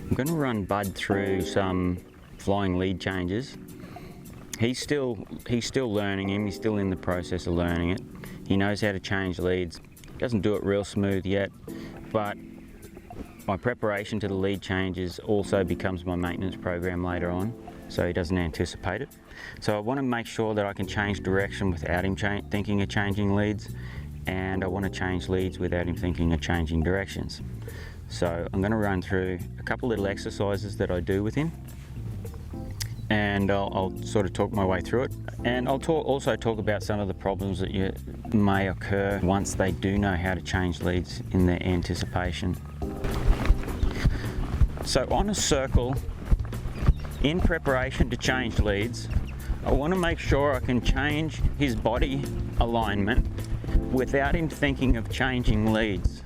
I'm going to run Bud through some flying lead changes. He's still learning him. He's still in the process of learning it. He knows how to change leads. Doesn't do it real smooth yet, but my preparation to the lead changes also becomes my maintenance program later on, so he doesn't anticipate it. So I want to make sure that I can change direction without him thinking of changing leads, and I want to change leads without him thinking of changing directions. So I'm going to run through a couple little exercises that I do with him, and I'll sort of talk my way through it. And I'll also talk about some of the problems that may occur once they do know how to change leads in their anticipation. So on a circle, in preparation to change leads, I want to make sure I can change his body alignment without him thinking of changing leads.